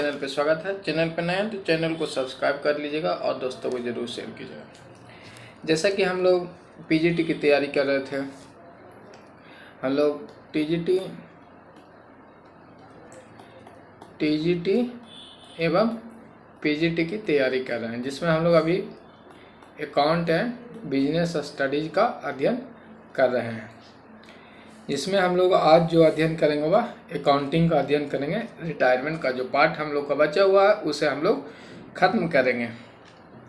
Channel पे स्वागत है। चैनल पे नए हैं तो चैनल को सब्सक्राइब कर लीजिएगा और दोस्तों को ज़रूर शेयर कीजिएगा। जैसा कि हम लोग पीजीटी की तैयारी कर रहे थे, हम लोग टीजीटी एवं पीजीटी की तैयारी कर रहे हैं, जिसमें हम लोग अभी अकाउंट एंड बिजनेस स्टडीज का अध्ययन कर रहे हैं। इसमें हम लोग आज जो अध्ययन करेंगे वह अकाउंटिंग का अध्ययन करेंगे। रिटायरमेंट का जो पार्ट हम लोग का बचा हुआ है उसे हम लोग ख़त्म करेंगे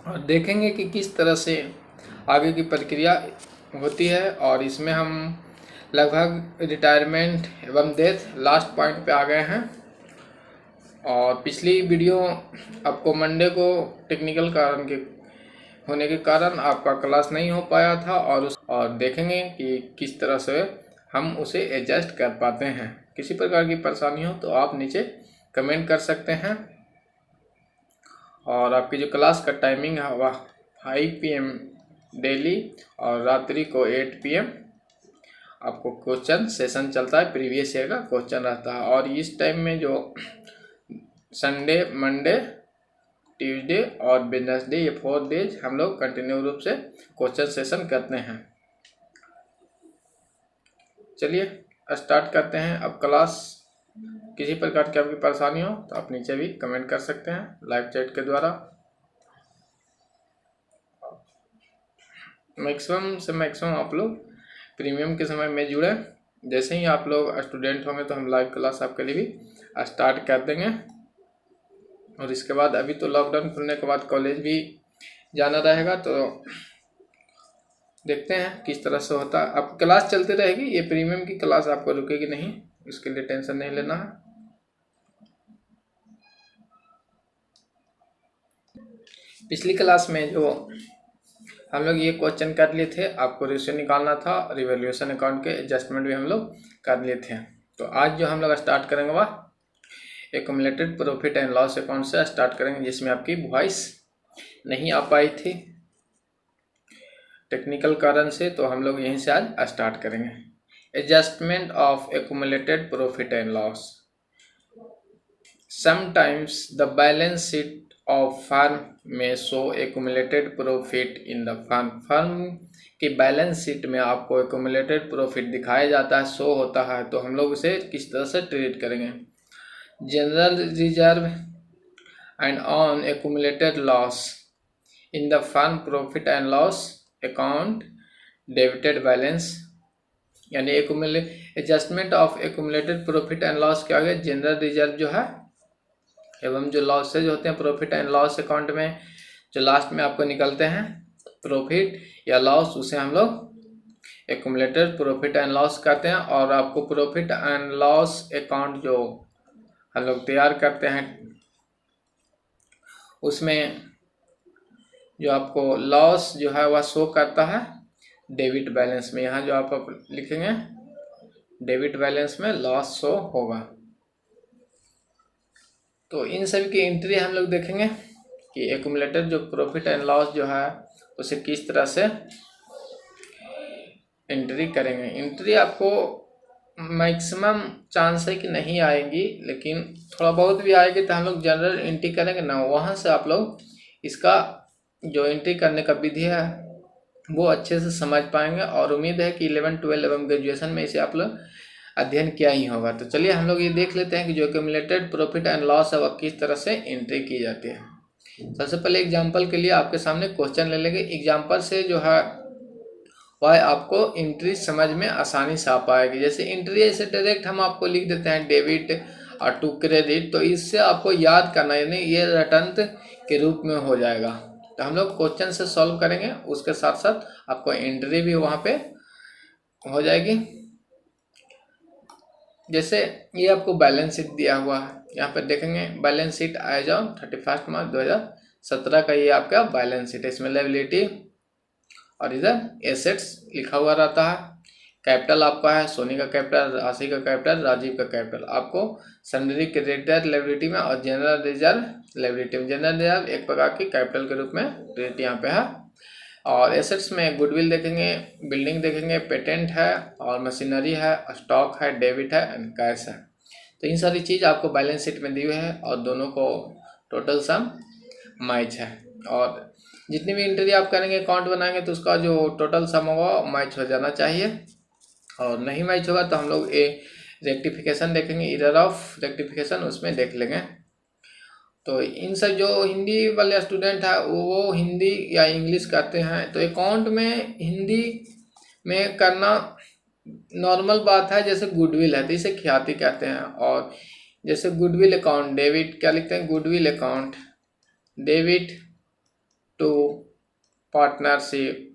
और देखेंगे कि किस तरह से आगे की प्रक्रिया होती है। और इसमें हम लगभग रिटायरमेंट एवं डेथ लास्ट पॉइंट पे आ गए हैं। और पिछली वीडियो आपको मंडे को टेक्निकल कारण के होने के कारण आपका क्लास नहीं हो पाया था और देखेंगे कि किस तरह से हम उसे एडजस्ट कर पाते हैं। किसी प्रकार की परेशानी हो तो आप नीचे कमेंट कर सकते हैं। और आपकी जो क्लास का टाइमिंग है वह 5 PM डेली और रात्रि को 8 PM आपको क्वेश्चन सेशन चलता है। प्रीवियस ईयर का क्वेश्चन रहता है। और इस टाइम में जो संडे, मंडे, ट्यूसडे और वेडनेसडे, ये 4 डेज हम लोग कंटिन्यू रूप से क्वेश्चन सेशन करते हैं। चलिए स्टार्ट करते हैं अब क्लास। किसी प्रकार की आपकी परेशानी हो तो आप नीचे भी कमेंट कर सकते हैं लाइव चैट के द्वारा। मैक्सिमम से मैक्सिमम आप लोग प्रीमियम के समय में जुड़े। जैसे ही आप लोग स्टूडेंट होंगे तो हम लाइव क्लास आपके लिए भी स्टार्ट कर देंगे। और इसके बाद अभी तो लॉकडाउन खुलने के बाद कॉलेज भी जाना रहेगा, तो देखते हैं किस तरह से होता है। अब क्लास चलती रहेगी, ये प्रीमियम की क्लास आपको रुकेगी नहीं, इसके लिए टेंशन नहीं लेना है। पिछली क्लास में जो हम लोग ये क्वेश्चन कर लिए थे, आपको रेशियो निकालना था, रिवैल्यूएशन अकाउंट के एडजस्टमेंट भी हम लोग कर लिए थे। तो आज जो हम लोग स्टार्ट करेंगे वह accumulated profit and loss account से स्टार्ट करेंगे, जिसमें आपकी वॉइस नहीं आ पाई थी टेक्निकल कारण से, तो हम लोग यहीं से आज स्टार्ट करेंगे। Adjustment of accumulated profit and loss. Sometimes the balance sheet of firm में show accumulated profit in the firm. Firm की बैलेंस शीट में आपको एक्युमुलेटेड प्रॉफिट दिखाया जाता है, शो होता है, तो हम लोग उसे किस तरह से ट्रीट करेंगे। General reserve and on accumulated loss in the firm profit and loss account debited balance, यानी adjustment of accumulated profit and loss क्या हो गया। जनरल रिजर्व जो है एवं जो लॉसेज होते हैं प्रॉफिट एंड लॉस अकाउंट में, जो लास्ट में आपको निकलते हैं प्रॉफिट या लॉस, उसे हम लोग एक्युमुलेटेड प्रॉफिट एंड लॉस कहते हैं। और आपको प्रॉफिट एंड लॉस अकाउंट जो हम लोग तैयार करते हैं उसमें जो आपको लॉस जो है वह शो करता है डेबिट बैलेंस में। यहाँ जो आप लिखेंगे डेबिट बैलेंस में लॉस शो होगा। तो इन सभी की एंट्री हम लोग देखेंगे कि एक्युमुलेटेड जो प्रॉफिट एंड लॉस जो है उसे किस तरह से एंट्री करेंगे। एंट्री आपको मैक्सिमम चांस है कि नहीं आएगी, लेकिन थोड़ा बहुत भी आएगी तो हम लोग जनरल एंट्री करेंगे ना, वहाँ से आप लोग इसका जो एंट्री करने का विधि है वो अच्छे से समझ पाएंगे। और उम्मीद है कि 11, 12 एवं ग्रेजुएशन में इसे आप लोग अध्ययन किया ही होगा। तो चलिए हम लोग ये देख लेते हैं कि जो एक्युमुलेटेड प्रॉफिट एंड लॉस है वह किस तरह से एंट्री की जाती है। सबसे पहले एग्जाम्पल के लिए आपके सामने क्वेश्चन ले लेंगे। एग्जाम्पल से जो है वह आपको एंट्री समझ में आसानी से आ पाएगी। जैसे एंट्री ऐसे डायरेक्ट हम आपको लिख देते हैं डेबिट और टू क्रेडिट, तो इससे आपको याद करना, यानी ये रिटर्न के रूप में हो जाएगा। तो हम लोग क्वेश्चन से सॉल्व करेंगे, उसके साथ साथ आपको एंट्री भी वहाँ पे हो जाएगी। जैसे ये आपको बैलेंस शीट दिया हुआ है, यहाँ पे देखेंगे बैलेंस शीट एज ऑन 31 मार्च 2017 का ये आपका बैलेंस शीट है। इसमें लायबिलिटी और इधर एसेट्स लिखा हुआ रहता है। कैपिटल आपका है सोनी का कैपिटल, राशि का कैपिटल, राजीव का कैपिटल। आपको सन्ड्री क्रेडिटर लायबिलिटी में और जनरल रिजर्व लायबिलिटी में। जनरल रिजर्व एक प्रकार की कैपिटल के रूप में क्रेडिट यहाँ पे है। और एसेट्स में गुडविल देखेंगे, बिल्डिंग देखेंगे, पेटेंट है और मशीनरी है, स्टॉक है, डेबिट है एंड कैश है। तो इन सारी चीज़ आपको बैलेंस शीट में दी हुई है और दोनों को टोटल सम मैच है। और जितनी भी एंट्री आप करेंगे अकाउंट बनाएंगे तो उसका जो टोटल सम होगा मैच हो जाना चाहिए, और नहीं मैच होगा तो हम लोग रेक्टिफिकेशन देखेंगे, एरर ऑफ रेक्टिफिकेशन उसमें देख लेंगे। तो इन सब जो हिंदी वाले स्टूडेंट है वो हिंदी या इंग्लिश करते हैं, तो अकाउंट में हिंदी में करना नॉर्मल बात है। जैसे गुडविल है तो इसे ख्याति कहते हैं, और जैसे गुडविल अकाउंट डेबिट क्या लिखते हैं, goodwill account debit to partnership,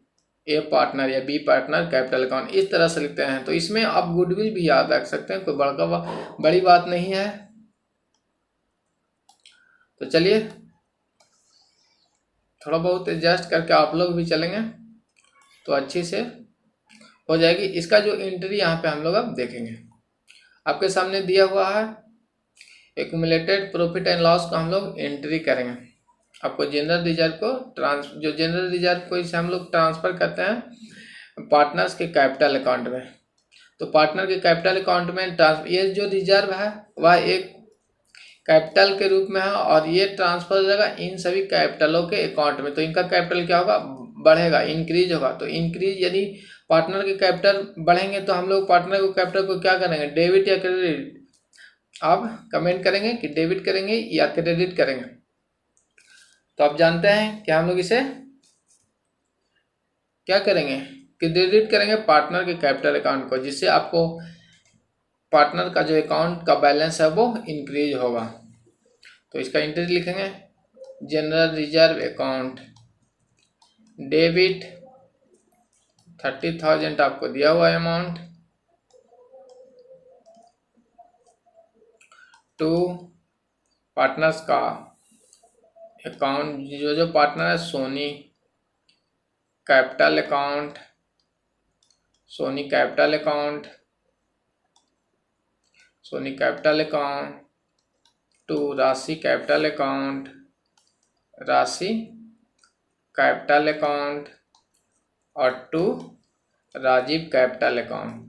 A partner या बी पार्टनर कैपिटल अकाउंट, इस तरह से लिखते हैं। तो इसमें आप गुडविल भी याद रख सकते हैं, कोई बड़ी बात नहीं है। तो चलिए थोड़ा बहुत एडजस्ट करके आप लोग भी चलेंगे तो अच्छी से हो जाएगी। इसका जो एंट्री यहाँ पे हम लोग अब देखेंगे, आपके सामने दिया हुआ है एक्यूमुलेटेड प्रॉफिट एंड लॉस का हम लोग एंट्री करेंगे। आपको जनरल रिजर्व को जो जनरल रिजर्व को इसे हम लोग ट्रांसफ़र करते हैं पार्टनर्स के कैपिटल अकाउंट में। तो पार्टनर के कैपिटल अकाउंट में ये जो रिजर्व है वह एक कैपिटल के रूप में है, और ये ट्रांसफर हो जाएगा इन सभी कैपिटलों के अकाउंट में। तो इनका कैपिटल क्या होगा, बढ़ेगा, इंक्रीज होगा। तो इंक्रीज यदि पार्टनर के कैपिटल बढ़ेंगे तो हम लोग पार्टनर के कैपिटल को क्या करेंगे, डेबिट या क्रेडिट, आप कमेंट करेंगे कि डेबिट करेंगे या क्रेडिट करेंगे। तो आप जानते हैं कि हम लोग इसे क्या करेंगे, क्रेडिट करेंगे पार्टनर के कैपिटल अकाउंट को, जिससे आपको पार्टनर का जो अकाउंट का बैलेंस है वो इंक्रीज होगा। तो इसका एंट्री लिखेंगे जनरल रिजर्व अकाउंट डेबिट 30,000 आपको दिया हुआ अमाउंट टू पार्टनर्स का अकाउंट, जो पार्टनर है Soni capital account, Soni capital account, Soni capital account to Rashi capital account, Rashi capital account, और to Rajiv capital account,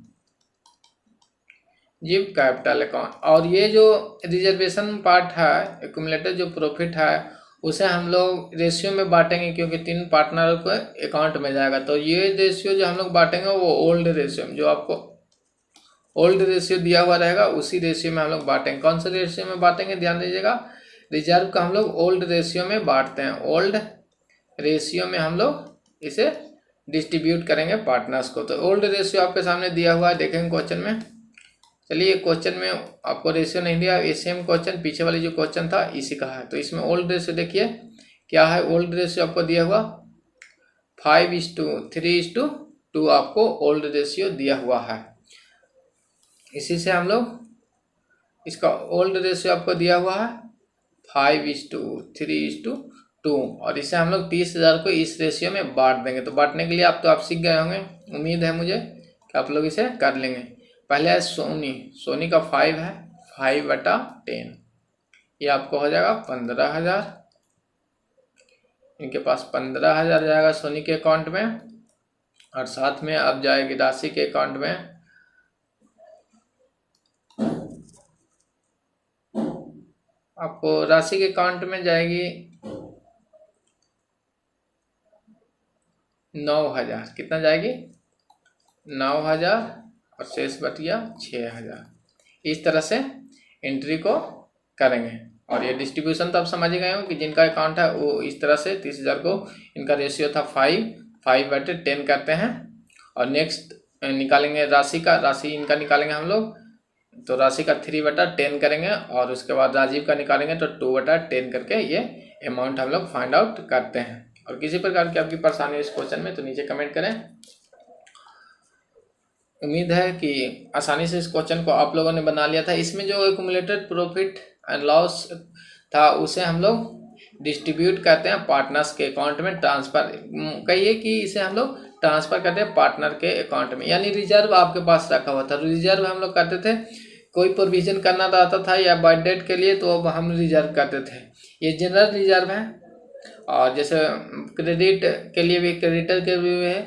Jeev capital account. और ये जो रिजर्वेशन पार्ट है, एक्यूमुलेटेड जो प्रॉफिट है, उसे हम लोग रेशियो में बांटेंगे क्योंकि 3 पार्टनर को अकाउंट में जाएगा। तो ये रेशियो जो हम लोग बांटेंगे वो ओल्ड रेशियो, जो आपको ओल्ड रेशियो दिया हुआ रहेगा उसी रेशियो में हम लोग बांटेंगे। कौन से रेशियो में बांटेंगे, ध्यान दीजिएगा, रिजर्व का हम लोग ओल्ड रेशियो में बांटते हैं। ओल्ड रेशियो में हम लोग इसे डिस्ट्रीब्यूट करेंगे पार्टनर्स को। तो ओल्ड रेशियो आपके सामने दिया हुआ है, देखेंगे क्वेश्चन में। चलिए क्वेश्चन में आपको रेशियो नहीं दिया, ये सेम क्वेश्चन पीछे वाली जो क्वेश्चन था इसी का है। तो इसमें ओल्ड रेशियो देखिए क्या है, ओल्ड रेशियो आपको दिया हुआ 5:3:2 आपको ओल्ड रेशियो दिया हुआ है। इसी से हम लोग इसका ओल्ड रेशियो आपको दिया हुआ है 5:3:2, और इसे हम लोग 30,000 को इस रेशियो में बांट देंगे। तो बांटने के लिए आप सीख गए होंगे, उम्मीद है मुझे कि आप लोग इसे कर लेंगे। पहले है सोनी का 5 है, 5/10, ये आपको हो जाएगा 15,000। इनके पास 15,000 जाएगा सोनी के अकाउंट में, और साथ में अब जाएगी राशि के अकाउंट में आपको राशि के अकाउंट में जाएगी 9,000। कितना जाएगी, 9,000, और शेष बटिया 6,000। इस तरह से एंट्री को करेंगे। और ये डिस्ट्रीब्यूशन तो आप समझ गए हो कि जिनका अकाउंट है वो इस तरह से 30,000 को, इनका रेशियो था 5/10 करते हैं। और नेक्स्ट निकालेंगे राशि का, राशि इनका निकालेंगे हम लोग, तो राशि का 3/10 करेंगे, और उसके बाद राजीव का निकालेंगे तो 2/10 करके ये अमाउंट हम लोग फाइंड आउट करते हैं। और किसी प्रकार की आपकी परेशानी है इस क्वेश्चन में तो नीचे कमेंट करें। उम्मीद है कि आसानी से इस क्वेश्चन को आप लोगों ने बना लिया था। इसमें जो एक्यूमुलेटेड प्रॉफिट एंड लॉस था उसे हम लोग डिस्ट्रीब्यूट करते हैं पार्टनर्स के अकाउंट में, ट्रांसफ़र कहिए कि इसे हम लोग ट्रांसफ़र करते हैं पार्टनर के अकाउंट में। यानी रिजर्व आपके पास रखा हुआ था, रिजर्व हम लोग करते थे, कोई प्रोविजन करना रहता था या बाय डेट के लिए तो अब हम रिजर्व करते थे। ये जनरल रिजर्व है। और जैसे क्रेडिट के लिए भी, क्रेडिटर के लिए है,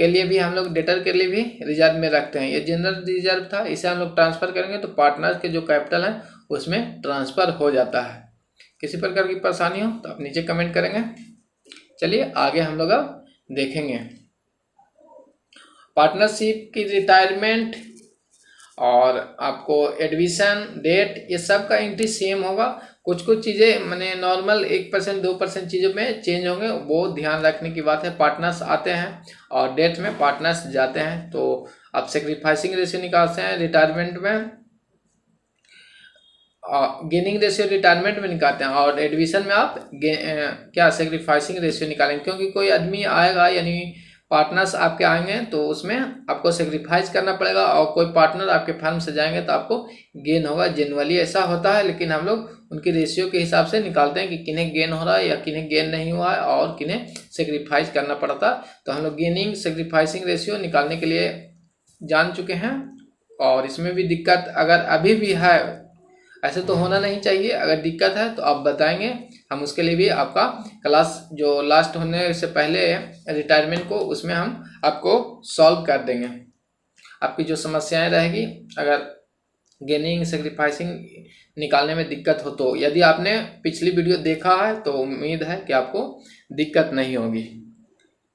के लिए भी हम लोग डेटर के लिए भी रिजर्व में रखते हैं। ये जनरल रिजर्व था, इसे हम लोग ट्रांसफ़र करेंगे तो पार्टनर्स के जो कैपिटल है उसमें ट्रांसफ़र हो जाता है। किसी प्रकार की परेशानी हो तो आप नीचे कमेंट करेंगे। चलिए आगे हम लोग अब देखेंगे पार्टनरशिप की रिटायरमेंट और आपको एडमिशन डेट, ये सब का एंट्री सेम होगा। कुछ चीज़ें मैंने नॉर्मल 1% 2% चीज़ों में चेंज होंगे, वो ध्यान रखने की बात है। पार्टनर्स आते हैं और डेट में पार्टनर्स जाते हैं, तो आप सेक्रीफाइसिंग रेशियो निकालते हैं रिटायरमेंट में, गेनिंग रेशियो रिटायरमेंट में निकालते हैं, और एडमिशन में आप क्या सेक्रीफाइसिंग रेशियो निकालेंगे। क्योंकि कोई आदमी आएगा यानी पार्टनर्स आपके आएंगे तो उसमें आपको सेक्रीफाइस करना पड़ेगा, और कोई पार्टनर आपके फर्म से जाएंगे तो आपको गेन होगा। जनरली ऐसा होता है, लेकिन हम लोग उनकी रेशियो के हिसाब से निकालते हैं कि किन्हें गेन हो रहा है या किन्हें गेन नहीं हुआ है और किन्हें सेक्रीफाइस करना पड़ता। तो हम लोग गेनिंग सेक्रीफाइसिंग रेशियो निकालने के लिए जान चुके हैं। और इसमें भी दिक्कत अगर अभी भी है, ऐसे तो होना नहीं चाहिए, अगर दिक्कत है तो आप बताएंगे, हम उसके लिए भी आपका क्लास जो लास्ट होने से पहले रिटायरमेंट को, उसमें हम आपको सॉल्व कर देंगे। आपकी जो समस्याएं रहेगी, अगर गेनिंग सेक्रीफाइसिंग निकालने में दिक्कत हो तो, यदि आपने पिछली वीडियो देखा है तो उम्मीद है कि आपको दिक्कत नहीं होगी।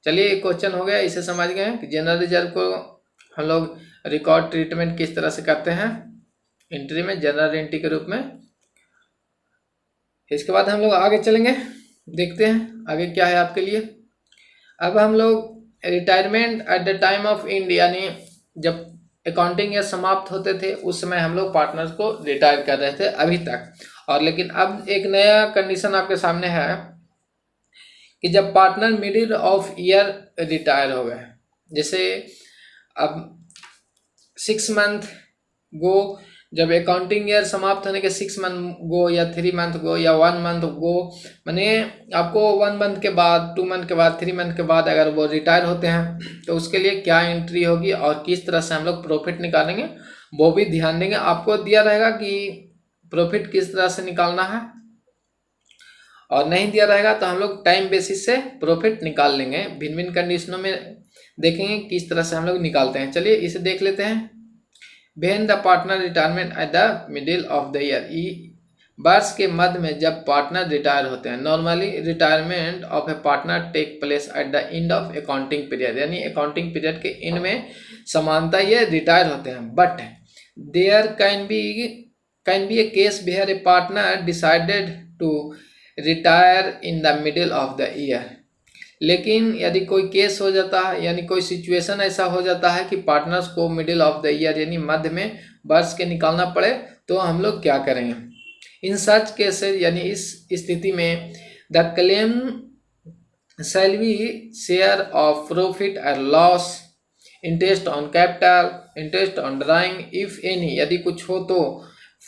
चलिए एक क्वेश्चन हो गया, इसे समझ गए कि जनरल रिजर्व को हम लोग रिकॉर्ड ट्रीटमेंट किस तरह से करते हैं एंट्री में, जनरल एंट्री के रूप में। इसके बाद हम लोग आगे चलेंगे, देखते हैं आगे क्या है आपके लिए। अब हम लोग retirement at the time of and, यानी जब अकाउंटिंग ईयर समाप्त होते थे उस समय हम लोग पार्टनर्स को रिटायर कर रहे थे अभी तक। और लेकिन अब एक नया कंडीशन आपके सामने है कि जब partner middle of year retire हो गए, जैसे अब 6 मंथ गो, जब अकाउंटिंग ईयर समाप्त होने के 6 मंथ गो या 3 मंथ गो या 1 मंथ गो, माने आपको 1 मंथ के बाद, 2 मंथ के बाद, 3 मंथ के बाद अगर वो रिटायर होते हैं तो उसके लिए क्या एंट्री होगी और किस तरह से हम लोग प्रॉफिट निकालेंगे वो भी ध्यान देंगे। आपको दिया रहेगा कि प्रॉफिट किस तरह से निकालना है, और नहीं दिया रहेगा तो हम लोग टाइम बेसिस से प्रॉफिट निकाल लेंगे। भिन्न भिन्न कंडीशनों में देखेंगे किस तरह से हम लोग निकालते हैं। चलिए इसे देख लेते हैं। When the partner retirement at the middle of the year, वर्ष के मध्य में जब पार्टनर रिटायर होते हैं। Normally retirement of a partner take place at the end of accounting period, यानी अकाउंटिंग पीरियड के एंड में समानता ये रिटायर होते हैं। But there can be a case where a partner decided to retire in the middle of the year. लेकिन यदि कोई केस हो जाता है, यानी कोई सिचुएशन ऐसा हो जाता है कि पार्टनर्स को मिडिल ऑफ द ईयर यानी मध्य में वर्ष के निकालना पड़े, तो हम लोग क्या करेंगे इन सच केसेस, यानी इस स्थिति में the claim shall be share of profit और loss, interest on capital, interest on drawing if any, यदि कुछ हो तो,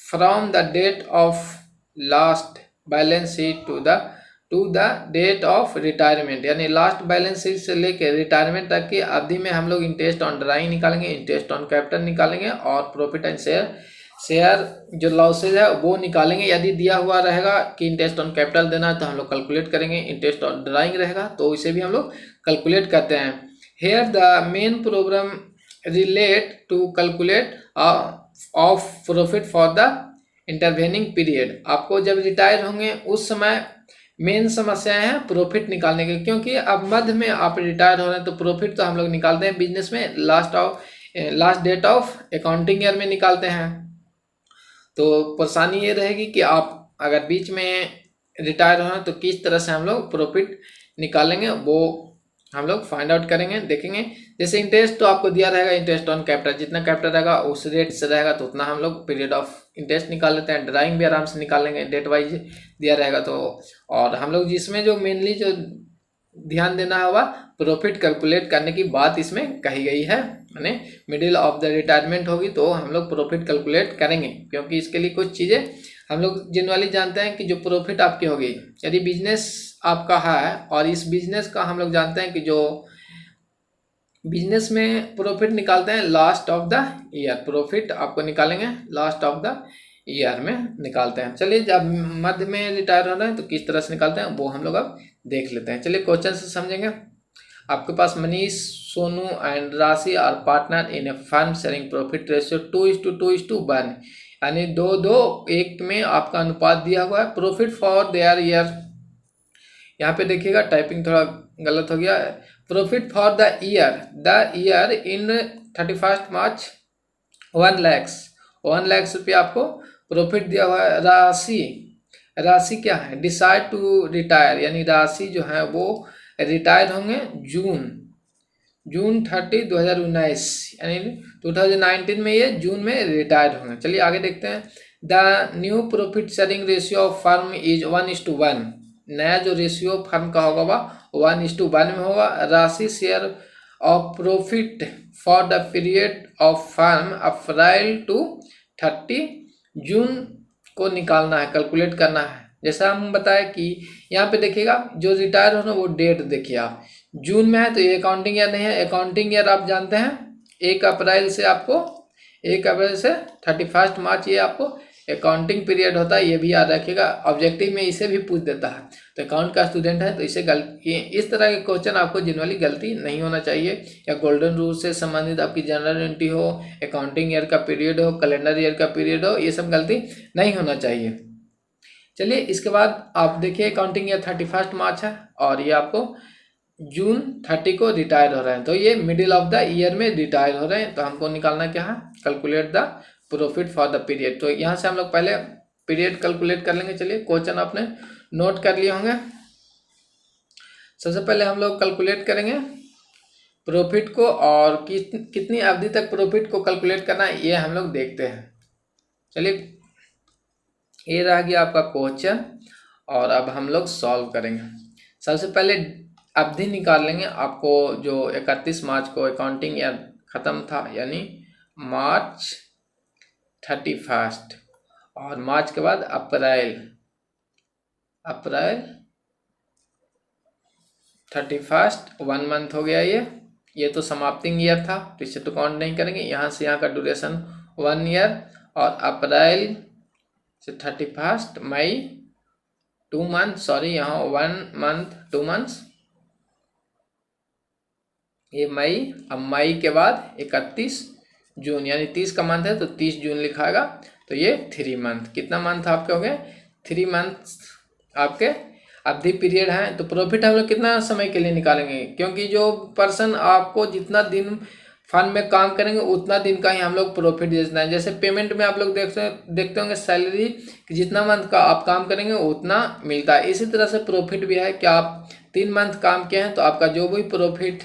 from the date of last balance sheet to the date of retirement, यानी लास्ट बैलेंस शीट से लेकर retirement तक की अवधि में हम लोग इंटरेस्ट ऑन ड्राइंग निकालेंगे, इंटरेस्ट ऑन कैपिटल निकालेंगे, और प्रॉफिट एंड शेयर जो लॉसेज है वो निकालेंगे। यदि दिया हुआ रहेगा कि इंटरेस्ट ऑन कैपिटल देना है तो हम लोग कैलकुलेट करेंगे, इंटरेस्ट ऑन ड्राइंग रहेगा तो इसे भी हम लोग कैलकुलेट करते हैं। Here the main problem relate to calculate of profit for the intervening period. आपको जब रिटायर होंगे उस समय मेन समस्याएं हैं प्रॉफिट निकालने के, क्योंकि अब मध्य में आप रिटायर हो रहे हैं तो प्रॉफिट तो हम लोग निकालते हैं बिजनेस में last date of accounting year में निकालते हैं। तो परेशानी ये रहेगी कि आप अगर बीच में रिटायर हो रहे हैं तो किस तरह से हम लोग प्रॉफिट निकालेंगे वो हम लोग फाइंड आउट करेंगे, देखेंगे। जैसे इंटरेस्ट तो आपको दिया रहेगा, इंटरेस्ट ऑन कैपिटल, जितना कैपिटल रहेगा उस रेट से रहेगा तो उतना हम लोग पीरियड ऑफ इंटरेस्ट निकाल लेते हैं। ड्राइंग भी आराम से निकालेंगे, डेट वाइज दिया रहेगा तो। और हम लोग जिसमें जो मेनली जो ध्यान देना होगा प्रॉफिट कैलकुलेट करने की बात इसमें कही गई है, यानी मिडिल ऑफ द रिटायरमेंट होगी तो हम लोग प्रॉफिट कैलकुलेट करेंगे, क्योंकि इसके लिए कुछ चीज़ें हम लोग जनरली जानते हैं कि जो प्रॉफिट आपकी होगी, यदि बिजनेस आपका है और इस बिजनेस का हम लोग जानते हैं कि जो बिजनेस में प्रॉफिट निकालते हैं last of the year, profit आपको निकालेंगे लास्ट ऑफ द ईयर में निकालते हैं। चलिए जब मध्य में रिटायर हो रहे हैं तो किस तरह से निकालते हैं वो हम लोग अब देख लेते हैं। चलिए क्वेश्चन से समझेंगे। आपके पास Manish, Sonu and Rashi are partner in a firm sharing profit ratio 2:2:1, यानी 2:2:1 में आपका अनुपात दिया हुआ है। प्रॉफिट फॉर देयर ईयर, यहाँ पे देखिएगा टाइपिंग थोड़ा गलत हो गया है। Profit for the year in 31 मार्च 1 लाख रुपया आपको प्रॉफिट दिया हुआ है। राशि क्या है? डिसाइड टू रिटायर, यानी राशि जो है वो रिटायर होंगे जून 30, 2019, यानी 2019 में ये जून में रिटायर होंगे। चलिए आगे देखते हैं। The new profit sharing ratio of firm is 1:1। नया जो रेशियो फर्म का होगा वह 1:1 में होगा। Rashi share of profit for the period of firm April to 30 June को निकालना है, कैलकुलेट करना है। जैसा हम बताए कि यहाँ पे देखिएगा जो रिटायर होना वो डेट देखिए आप, जून में है तो ये अकाउंटिंग ईयर नहीं है। अकाउंटिंग ईयर आप जानते हैं 1 अप्रैल से 31 मार्च, ये आपको अकाउंटिंग पीरियड होता है, ये भी याद रखिएगा। ऑब्जेक्टिव में इसे भी पूछ देता है, तो अकाउंट का स्टूडेंट है तो इसे गलती, इस तरह के क्वेश्चन आपको जनरली गलती नहीं होना चाहिए। या गोल्डन रूल से संबंधित आपकी जनरल एंट्री हो, अकाउंटिंग ईयर का पीरियड हो, कैलेंडर ईयर का पीरियड हो, ये सब गलती नहीं होना चाहिए। चलिए इसके बाद आप देखिए अकाउंटिंग ईयर 31 मार्च है और ये आपको जून 30 को रिटायर हो रहे हैं, तो ये मिडिल ऑफ द ईयर में रिटायर हो रहे हैं। तो हमको निकालना क्या है? Calculate the profit for the period. तो यहाँ से हम लोग पहले पीरियड कैलकुलेट कर लेंगे। चलिए क्वेश्चन आपने नोट कर लिए होंगे। सबसे पहले हम लोग कैलकुलेट करेंगे प्रॉफिट को, और कितनी अवधि तक प्रॉफिट को कैलकुलेट करना है ये हम लोग देखते हैं। चलिए ये रह गया आपका क्वेश्चन और अब हम लोग सॉल्व करेंगे। सबसे पहले अवधि निकाल लेंगे। आपको जो 31 मार्च को अकाउंटिंग ईयर ख़त्म था, यानी मार्च 31, और मार्च के बाद अप्रैल 31, 1 मंथ हो गया। ये तो समाप्तिंग ईयर था तो इसे तो काउंट नहीं करेंगे। यहाँ से यहाँ का ड्यूरेशन 1 ईयर, और अप्रैल से 31 मई 2 मंथ, सॉरी यहाँ 1 मंथ 2 मंथ्स, ये मई। अब मई के बाद 31 जून, यानी 30 का मंथ है तो 30 जून लिखाएगा। तो ये 3 मंथ, कितना मंथ आपके हो गए? 3 मंथ आपके अवधि पीरियड है। तो प्रॉफिट हम लोग कितना समय के लिए निकालेंगे? क्योंकि जो पर्सन आपको जितना दिन फंड में काम करेंगे उतना दिन का ही हम लोग प्रॉफिट देना है। जैसे पेमेंट में आप लोग देखते होंगे सैलरी कि जितना मंथ का आप काम करेंगे उतना मिलता है। इसी तरह से प्रॉफिट भी है कि आप 3 मंथ काम किए हैं तो आपका जो भी प्रॉफिट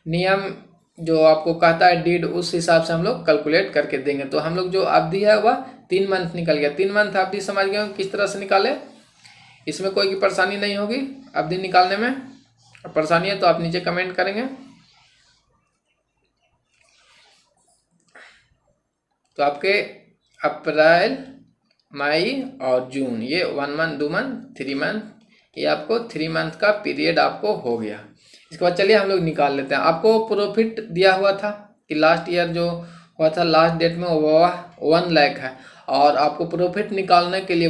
नियम जो आपको कहता है डीड, उस हिसाब से हम लोग कैलकुलेट करके देंगे। तो हम लोग जो अवधि है वह 3 मंथ निकल गया। 3 मंथ अवधि समझ गए किस तरह से निकाले, इसमें कोई की परेशानी नहीं होगी अवधि निकालने में। और परेशानी है तो आप नीचे कमेंट करेंगे। तो आपके अप्रैल, मई और जून, ये 1 मंथ 2 मंथ 3 मंथ, ये आपको 3 मंथ का पीरियड आपको हो गया। इसके बाद चलिए हम लोग निकाल लेते हैं। आपको प्रॉफिट दिया हुआ था कि लास्ट ईयर जो हुआ था लास्ट डेट में वह 1 लाख है, और आपको प्रॉफिट निकालने के लिए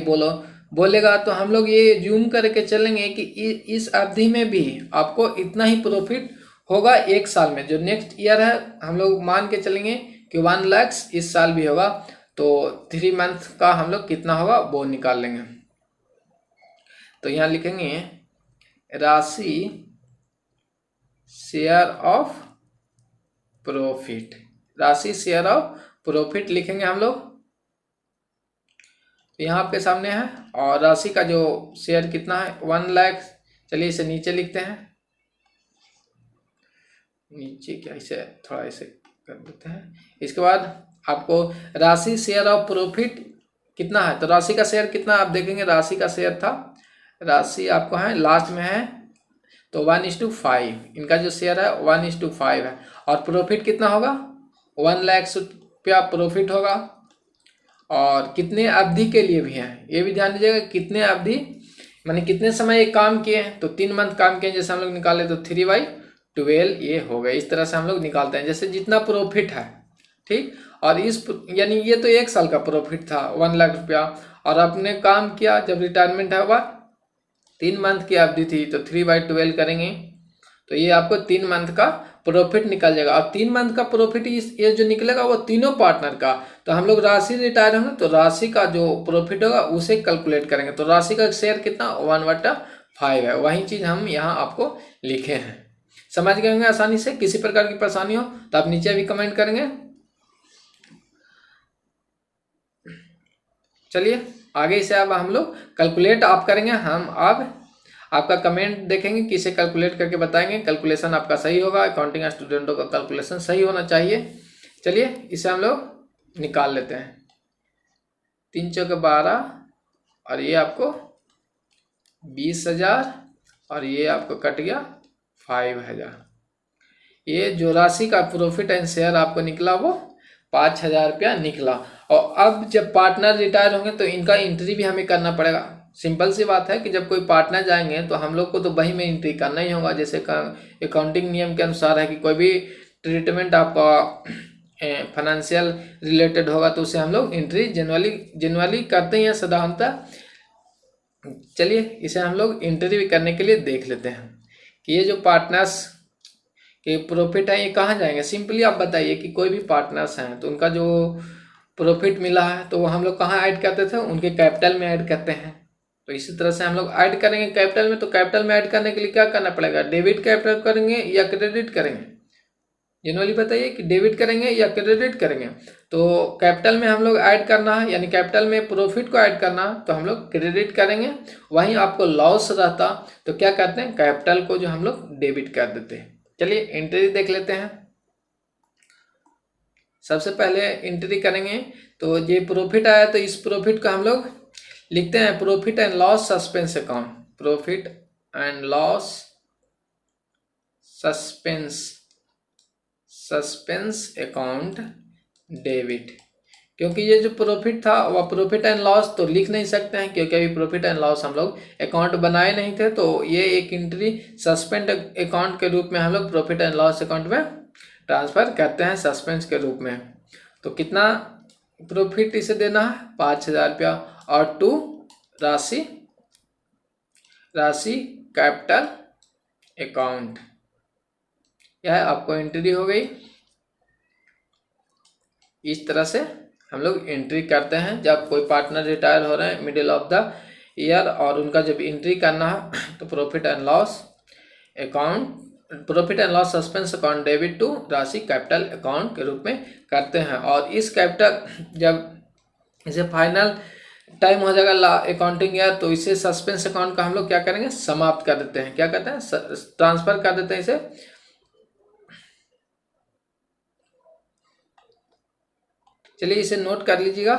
बोलेगा तो हम लोग ये जूम करके चलेंगे कि इस अवधि में भी आपको इतना ही प्रॉफिट होगा 1 साल में। जो नेक्स्ट ईयर है हम लोग मान के चलेंगे कि 1 लाख इस साल भी होगा, तो 3 मंथ का हम लोग कितना होगा वो निकाल लेंगे। तो यहाँ लिखेंगे राशि शेयर ऑफ प्रॉफिट, राशि शेयर ऑफ प्रॉफिट लिखेंगे हम लोग। यहाँ आपके सामने है, और राशि का जो शेयर कितना है 1 लाख। चलिए इसे नीचे लिखते हैं, नीचे क्या इसे थोड़ा ऐसे कर देते हैं। इसके बाद आपको राशि शेयर ऑफ प्रॉफिट कितना है, तो राशि का शेयर कितना आप देखेंगे। राशि का शेयर था, राशि आपको है लास्ट में है तो 1:5, इनका जो शेयर है 1:5 है। और प्रॉफिट कितना होगा 1 लाख रुपया प्रॉफिट होगा। और कितने अवधि के लिए भी है ये भी ध्यान दीजिएगा, कितने अवधि माने कितने समय ये काम किए हैं। तो 3 मंथ काम किए जैसे हम लोग निकाले तो 3/12 ये हो गए। इस तरह से हम लोग निकालते हैं जैसे जितना प्रॉफिट है, ठीक। और इस यानी ये तो 1 साल का प्रॉफिट था 1 लाख रुपया, और आपने काम किया जब रिटायरमेंट है वह 3 मंथ की अवधि थी तो 3/12 करेंगे तो ये आपको 3 मंथ का प्रॉफिट निकल जाएगा। और 3 मंथ का प्रॉफिट ये जो निकलेगा वो तीनों पार्टनर का। तो हम लोग राशि रिटायर होंगे तो राशि का जो प्रॉफिट होगा उसे कैलकुलेट करेंगे। तो राशि का शेयर कितना 1/5 है। वही चीज़ हम यहाँ आपको लिखे हैं। समझ गए होंगे आसानी से। किसी प्रकार की परेशानी हो तो आप नीचे भी कमेंट करेंगे। चलिए आगे इसे अब हम लोग कैलकुलेट आप करेंगे। हम अब आपका कमेंट देखेंगे कि इसे कैलकुलेट करके बताएंगे। कैलकुलेशन आपका सही होगा। अकाउंटिंग स्टूडेंटों का कैलकुलेशन सही होना चाहिए। चलिए इसे हम लोग निकाल लेते हैं। 3 चौके 12 और ये आपको 20,000 और ये आपको कट गया 5,000। ये जो राशि का प्रॉफिट एंड शेयर आपको निकला वो 5,000 रुपया निकला। और अब जब पार्टनर रिटायर होंगे तो इनका एंट्री भी हमें करना पड़ेगा। सिंपल सी बात है कि जब कोई पार्टनर जाएंगे तो हम लोग को तो बही में एंट्री करना ही होगा। जैसे अकाउंटिंग नियम के अनुसार है कि कोई भी ट्रीटमेंट आपका फाइनेंशियल रिलेटेड होगा तो उसे हम लोग एंट्री जनरली करते ही हैं साधारणतः। चलिए इसे हम लोग एंट्री भी करने के लिए देख लेते हैं कि ये जो पार्टनर्स के प्रॉफिट है ये कहाँ जाएंगे। सिंपली आप बताइए कि कोई भी पार्टनर्स हैं तो उनका जो प्रॉफिट मिला है तो वो हम लोग कहाँ ऐड करते थे, उनके कैपिटल में ऐड करते हैं। तो इसी तरह से हम लोग ऐड करेंगे कैपिटल में। तो कैपिटल में ऐड करने के लिए क्या करना पड़ेगा, डेबिट कैपिटल करेंगे या क्रेडिट करेंगे। जनरली बताइए कि डेबिट करेंगे या क्रेडिट करेंगे। तो कैपिटल में हम लोग ऐड करना है यानी कैपिटल में प्रॉफिट को ऐड करना है तो हम लोग क्रेडिट करेंगे। वहीं आपको लॉस रहता तो क्या करते हैं, कैपिटल को जो हम लोग डेबिट कर देते हैं। चलिए एंट्री देख लेते हैं। सबसे पहले एंट्री करेंगे तो ये प्रॉफिट आया तो इस प्रॉफिट को हम लोग लिखते हैं profit and loss suspense account. Profit and loss suspense account debit. क्योंकि ये जो प्रॉफिट था वह प्रॉफिट एंड लॉस तो लिख नहीं सकते हैं क्योंकि अभी प्रॉफिट एंड लॉस हम लोग अकाउंट बनाए नहीं थे। तो ये एक एंट्री सस्पेंड अकाउंट के रूप में हम लोग प्रॉफिट एंड लॉस अकाउंट में ट्रांसफर करते हैं सस्पेंस के रूप में। तो कितना प्रॉफिट इसे देना है 5,000 रुपया और टू राशि कैपिटल अकाउंट। यह आपको एंट्री हो गई। इस तरह से हम लोग एंट्री करते हैं जब कोई पार्टनर रिटायर हो रहे हैं मिडिल ऑफ द ईयर और उनका जब एंट्री करना है तो profit and loss suspense account debit to Rashi capital account के रूप में करते हैं। और इस कैपिटल जब इसे फाइनल टाइम हो जाएगा अकाउंटिंग ईयर तो इसे सस्पेंस अकाउंट का हम लोग क्या करेंगे, समाप्त कर देते हैं। क्या कहते हैं, ट्रांसफर कर देते हैं इसे। चलिए इसे नोट कर लीजिएगा,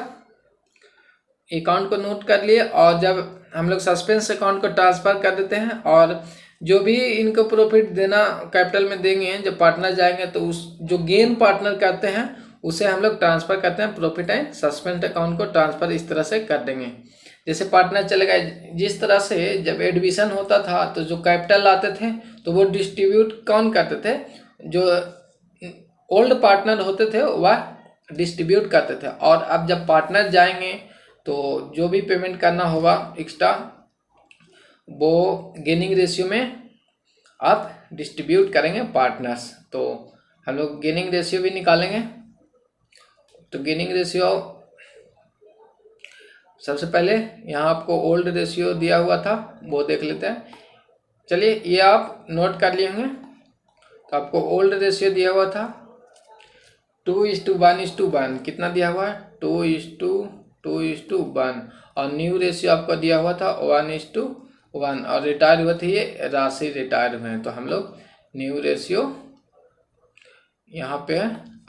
अकाउंट को नोट कर लिए। और जब हम लोग सस्पेंस अकाउंट को ट्रांसफर कर देते हैं और जो भी इनको प्रॉफिट देना कैपिटल में देंगे जब पार्टनर जाएंगे तो उस जो गेन पार्टनर करते हैं उसे हम लोग ट्रांसफर करते हैं प्रॉफिट एंड सस्पेंस अकाउंट को ट्रांसफर इस तरह से कर देंगे। जैसे पार्टनर चले गए, जिस तरह से जब एडमिशन होता था तो जो कैपिटल आते थे तो वो डिस्ट्रीब्यूट कौन करते थे, जो ओल्ड पार्टनर होते थे वह डिस्ट्रीब्यूट करते थे। और अब जब पार्टनर जाएंगे तो जो भी पेमेंट करना होगा एक्स्ट्रा वो गेनिंग रेशियो में आप डिस्ट्रीब्यूट करेंगे पार्टनर्स। तो हम लोग गेनिंग रेशियो भी निकालेंगे। तो गेनिंग रेशियो सबसे पहले यहाँ आपको ओल्ड रेशियो दिया हुआ था वो देख लेते हैं। चलिए ये आप नोट कर लिए होंगे। तो आपको ओल्ड रेशियो दिया हुआ था 2:1:1। कितना दिया हुआ है 2:2:1। और न्यू रेशियो आपको दिया हुआ था 1:1। और रिटायर हुए थे ये राशि रिटायर हुए हैं तो हम लोग न्यू रेशियो यहाँ पे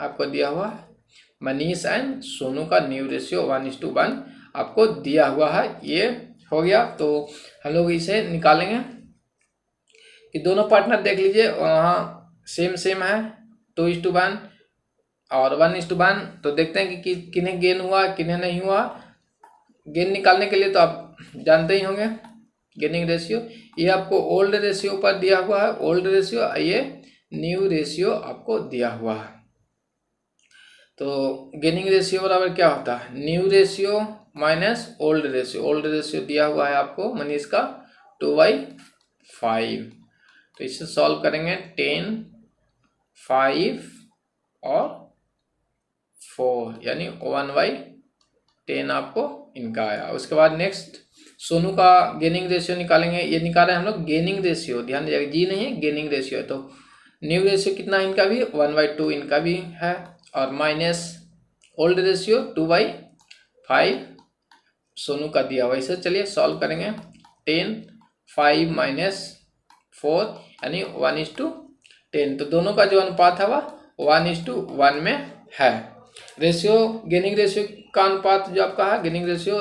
आपको दिया हुआ है। मनीष एंड सोनू का न्यू रेशियो 1:1 आपको दिया हुआ है। ये हो गया। तो हम लोग इसे निकालेंगे कि दोनों पार्टनर देख लीजिए वहाँ सेम है 2:1 और 1:1। तो देखते हैं कि किन्हें गेन हुआ किन्हें नहीं हुआ। गेन निकालने के लिए तो आप जानते ही होंगे गेनिंग रेशियो। ये आपको ओल्ड रेशियो पर दिया हुआ है, ओल्ड रेशियो। ये न्यू रेशियो आपको दिया हुआ है। तो गेनिंग रेशियो बराबर क्या होता है, new ratio minus old ratio. Old ratio दिया हुआ है आपको मनीष का 2/5। तो इसे सॉल्व करेंगे 10, 5 और 4 यानी 1/10 आपको इनका आया। उसके बाद नेक्स्ट सोनू का गेनिंग रेशियो निकालेंगे। ये निकाले हम लोग गेनिंग रेशियो, ध्यान दीजिएगा जी नहीं है, गेनिंग रेशियो है। तो न्यू रेशियो कितना इनका भी 1/2 इनका भी है, और माइनस ओल्ड रेशियो 2/5 सोनू का दिया हुआ। इसे चलिए सॉल्व करेंगे 10, 5 माइनस 4 यानी 1:10। तो दोनों का जो अनुपात है वह 1:1 में है। रेशियो गेनिंग रेशियो का अनुपात जो आपका है, गेनिंग रेशियो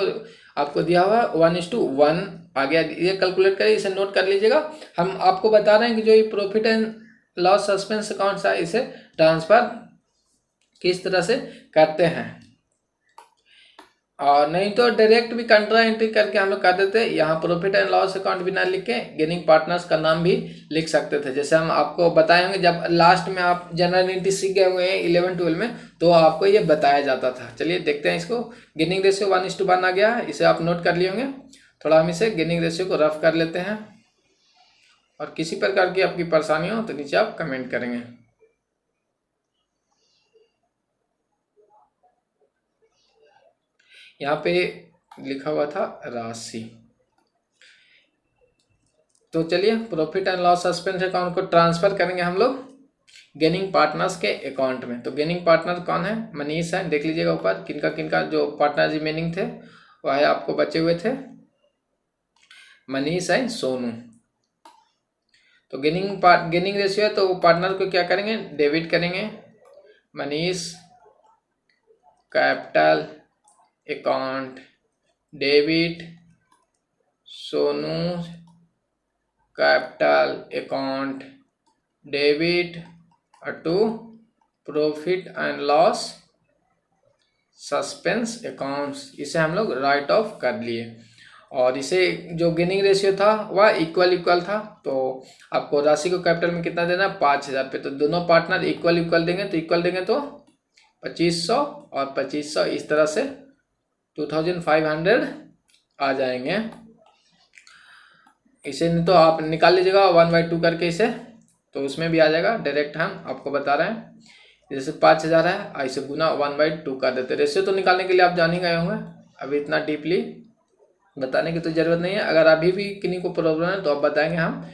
आपको दिया हुआ है 1:1 आ गया। ये कैलकुलेट करिए, इसे नोट कर लीजिएगा। हम आपको बता रहे हैं कि जो ये profit and loss suspense account है इसे ट्रांसफर किस तरह से करते हैं, और नहीं तो डायरेक्ट भी कंट्रा एंट्री करके हम लोग कर देते हैं। यहाँ प्रॉफिट एंड लॉस अकाउंट भी ना लिख के गेनिंग पार्टनर्स का नाम भी लिख सकते थे। जैसे हम आपको बताए होंगे जब लास्ट में आप जनरल एंट्री सीख गए हुए हैं 11-12 में, तो आपको ये बताया जाता था। चलिए देखते हैं इसको। गेनिंग रेशियो 1:1 आ गया है, इसे आप नोट कर लिए होंगे। थोड़ा हम इसे गेनिंग रेशियो को रफ कर लेते हैं, और किसी प्रकार की आपकी परेशानी हो तो नीचे आप कमेंट करेंगे। यहाँ पे लिखा हुआ था राशि। तो चलिए profit and loss suspense account को ट्रांसफर करेंगे हम लोग गेनिंग पार्टनर्स के अकाउंट में। तो गेनिंग पार्टनर कौन है? मनीष है, देख लीजिएगा ऊपर किनका किनका जो पार्टनर रिमेनिंग थे वह है आपको बचे हुए थे, मनीष है, सोनू। तो गेनिंग रेशियो है, तो पार्टनर को क्या करेंगे? डेबिट करेंगे। Manish capital account debit Sonu capital account debit to profit and loss suspense accounts. इसे हम लोग राइट ऑफ कर लिए। और इसे जो गेनिंग रेशियो था वह इक्वल था, तो आपको राशि को कैपिटल में कितना देना है? 5,000 पे। तो दोनों पार्टनर इक्वल देंगे, तो इक्वल देंगे तो 2500 और 2500, इस तरह से 2500 आ जाएंगे। इसे नहीं तो आप निकाल लीजिएगा 1/2 करके इसे, तो उसमें भी आ जाएगा। डायरेक्ट हम आपको बता रहे हैं, जैसे 5000 है, इसे गुना 1/2 कर देते। रेशियो तो निकालने के लिए आप जान ही गए होंगे, अभी इतना डीपली बताने की तो ज़रूरत नहीं है। अगर अभी भी किन्हीं को प्रॉब्लम है तो आप बताएंगे, हम